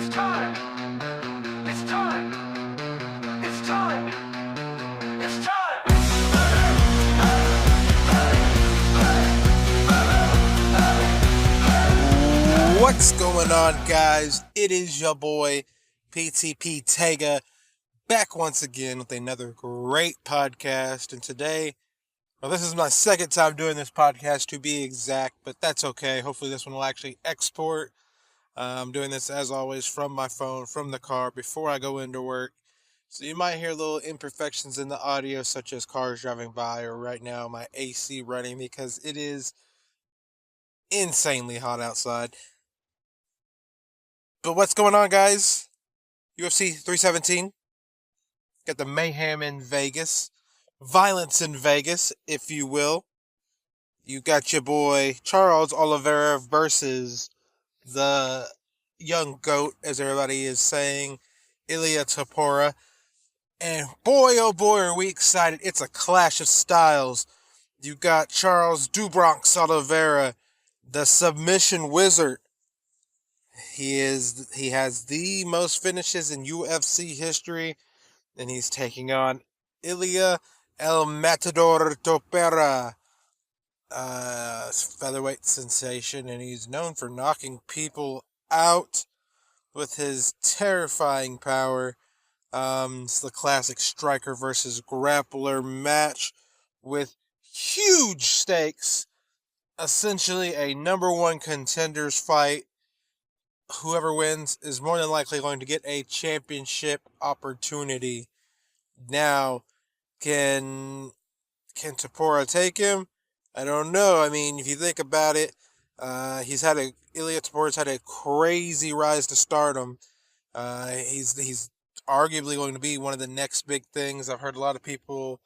It's time. It's time. It's time. It's time. What's going on, guys? It is your boy, PTP Tega, back once again with another great podcast. And today, this is my second time doing this podcast to be exact, but that's okay. Hopefully this one will actually export. I'm doing this, as always, from my phone, from the car, before I go into work. So you might hear little imperfections in the audio, such as cars driving by, or right now my AC running, because it is insanely hot outside. But what's going on, guys? UFC 317. Got the mayhem in Vegas. Violence in Vegas, if you will. You got your boy Charles Oliveira versus the young GOAT, as everybody is saying, Ilia Topuria. And boy, oh boy, are we excited. It's a clash of styles. You got Charles Dubronx Oliveira, the submission wizard. He has the most finishes in UFC history, and he's taking on Ilia El Matador Topuria, featherweight sensation, and he's known for knocking people out with his terrifying power. It's the classic striker versus grappler match with huge stakes. Essentially a number one contenders fight. Whoever wins is more than likely going to get a championship opportunity. Now, can Topuria take him? I don't know. I mean, if you think about it, Ilia Topuria's had a crazy rise to stardom. He's arguably going to be one of the next big things. I've heard a lot of people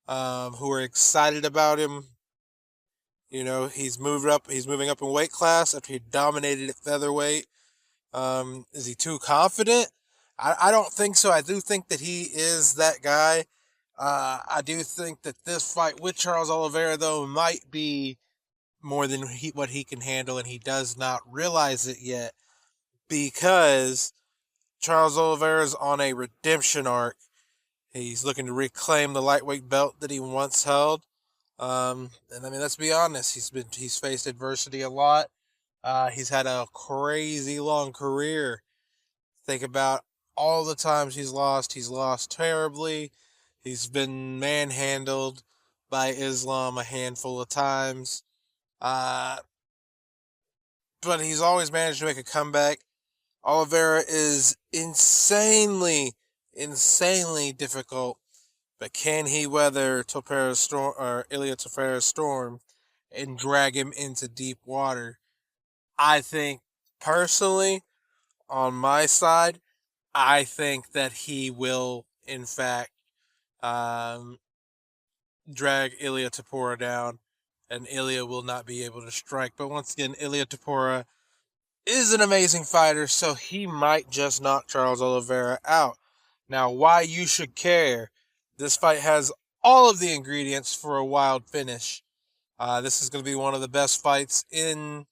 who are excited about him. You know, he's moving up in weight class after he dominated at featherweight. Is he too confident? I don't think so. I do think that he is that guy. I do think that this fight with Charles Oliveira, though, might be more than what he can handle, and he does not realize it yet, because Charles Oliveira is on a redemption arc. He's looking to reclaim the lightweight belt that he once held. And I mean, let's be honest, he's faced adversity a lot. He's had a crazy long career. Think about all the times he's lost. He's lost terribly. He's been manhandled by Islam a handful of times. But he's always managed to make a comeback. Oliveira is insanely difficult. But can he weather Ilia Topuria's storm and drag him into deep water? I think, personally, on my side, I think that he will, in fact, drag Ilia Topuria down, and Ilia will not be able to strike. But once again, Ilia Topuria is an amazing fighter, so he might just knock Charles Oliveira out. Now, why you should care? This fight has all of the ingredients for a wild finish. This is going to be one of the best fights in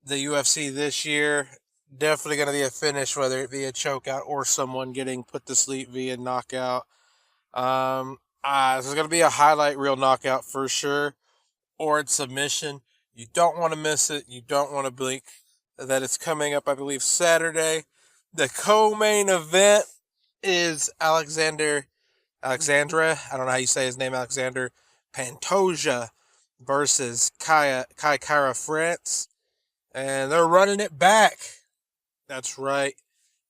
the UFC this year. Definitely going to be a finish, whether it be a chokeout or someone getting put to sleep via knockout. This is going to be a highlight reel knockout for sure, or it's submission. You don't want to miss it. You don't want to blink. That it's coming up, I believe, Saturday. The co-main event is Alexandre, I don't know how you say his name, Alexander Pantoja versus Kai Kara-France. And they're running it back. That's right.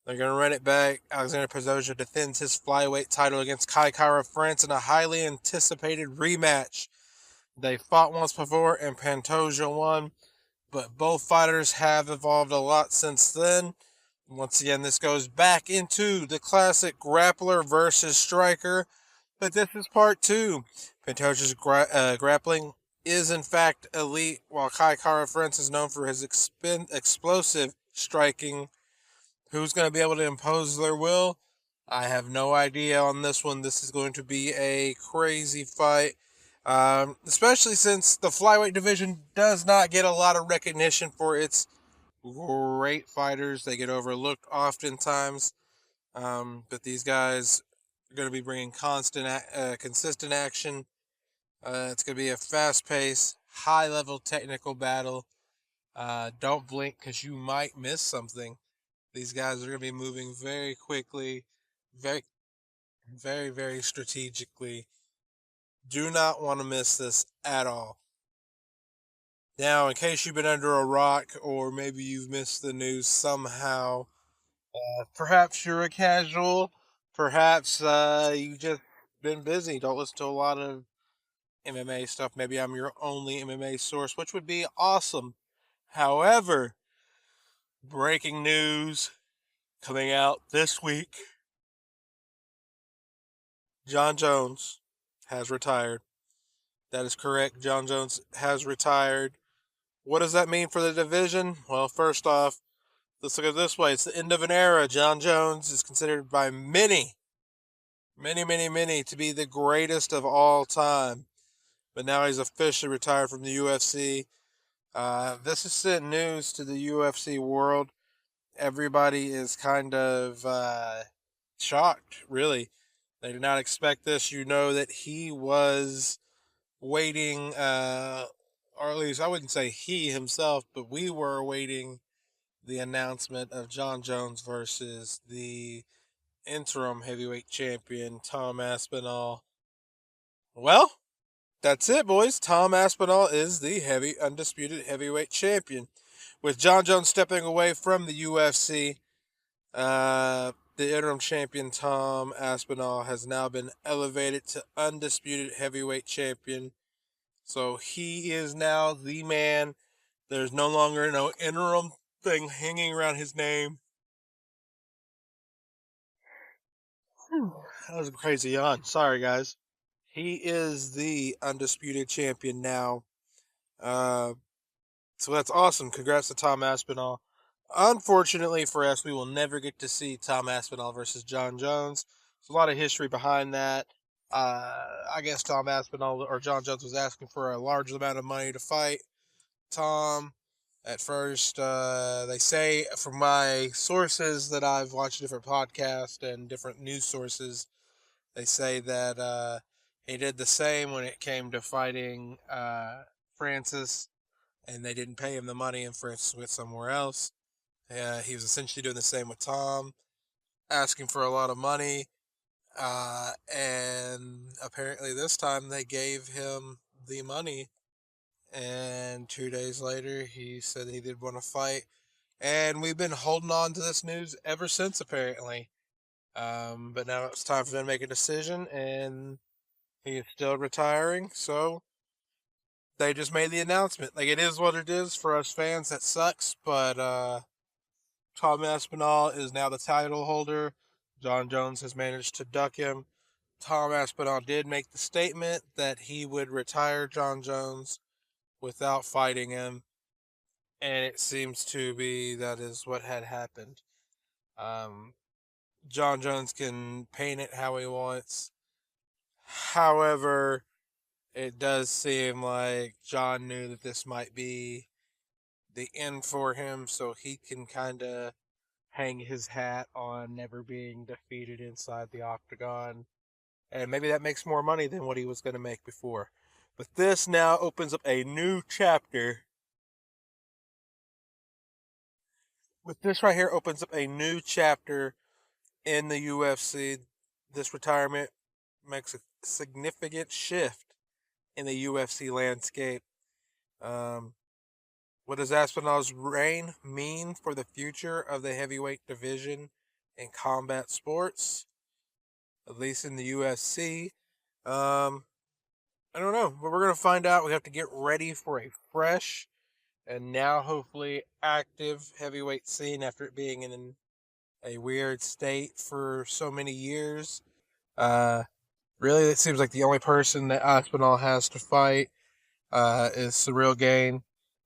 They're going to run it back. Alexander Pantoja defends his flyweight title against Kai Kara-France in a highly anticipated rematch. They fought once before and Pantoja won, but both fighters have evolved a lot since then. Once again, this goes back into the classic grappler versus striker, but this is part two. Pantoja's grappling is in fact elite, while Kai Kara-France is known for his explosive striking. Who's going to be able to impose their will? I have no idea on this one. This is going to be a crazy fight, especially since the flyweight division does not get a lot of recognition for its great fighters. They get overlooked oftentimes. But these guys are going to be bringing consistent action. It's going to be a fast-paced, high-level technical battle. Don't blink because you might miss something. These guys are going to be moving very quickly, very, very, very strategically. Do not want to miss this at all. Now, in case you've been under a rock or maybe you've missed the news somehow, perhaps you're a casual, perhaps you just been busy, don't listen to a lot of MMA stuff. Maybe I'm your only MMA source, which would be awesome. However, breaking news coming out this week: Jon Jones has retired. That is correct. Jon Jones has retired. What does that mean for the division? Well, first off, let's look at it this way. It's the end of an era. Jon Jones is considered by many, many, to be the greatest of all time. But now he's officially retired from the UFC. This has sent news to the UFC world. Everybody is kind of shocked, really. They did not expect this. You know that he was waiting, or at least I wouldn't say he himself, but we were awaiting the announcement of Jon Jones versus the interim heavyweight champion, Tom Aspinall. Well, that's it, boys. Tom Aspinall is the undisputed heavyweight champion. With Jon Jones stepping away from the UFC, the interim champion Tom Aspinall has now been elevated to undisputed heavyweight champion. So he is now the man. There's no longer no interim thing hanging around his name. That was a crazy yawn. Sorry, guys. He is the undisputed champion now. So that's awesome. Congrats to Tom Aspinall. Unfortunately for us, we will never get to see Tom Aspinall versus Jon Jones. There's a lot of history behind that. I guess Tom Aspinall or Jon Jones was asking for a large amount of money to fight Tom. At first, they say from my sources that I've watched different podcasts and different news sources, they say that he did the same when it came to fighting Francis, and they didn't pay him the money, and Francis went somewhere else. He was essentially doing the same with Tom, asking for a lot of money, and apparently this time they gave him the money, and 2 days later he said he did want to fight, and we've been holding on to this news ever since, apparently. But now it's time for them to make a decision, and he is still retiring, so they just made the announcement. Like, it is what it is for us fans. That sucks, but Tom Aspinall is now the title holder. Jon Jones has managed to duck him. Tom Aspinall did make the statement that he would retire Jon Jones without fighting him, and it seems to be that is what had happened. Jon Jones can paint it how he wants. However, it does seem like Jon knew that this might be the end for him, so he can kind of hang his hat on never being defeated inside the octagon. And maybe that makes more money than what he was going to make before. But this now opens up a new chapter. With this right here opens up a new chapter in the UFC. This retirement makes a significant shift in the UFC landscape. What does Aspinall's reign mean for the future of the heavyweight division in combat sports? At least in the UFC. I don't know, but we're going to find out. We have to get ready for a fresh and now hopefully active heavyweight scene after it being in a weird state for so many years. Really, it seems like the only person that Aspinall has to fight is Cyril Gane,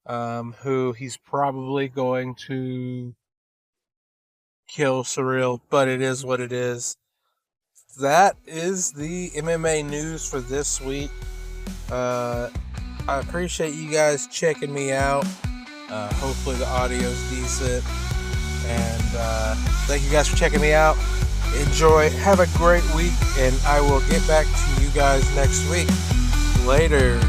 who he's probably going to kill Cyril, but it is what it is. That is the MMA news for this week. I appreciate you guys checking me out. Hopefully the audio's decent. And thank you guys for checking me out. Enjoy. Have a great week. And I will get back to you guys next week. Later.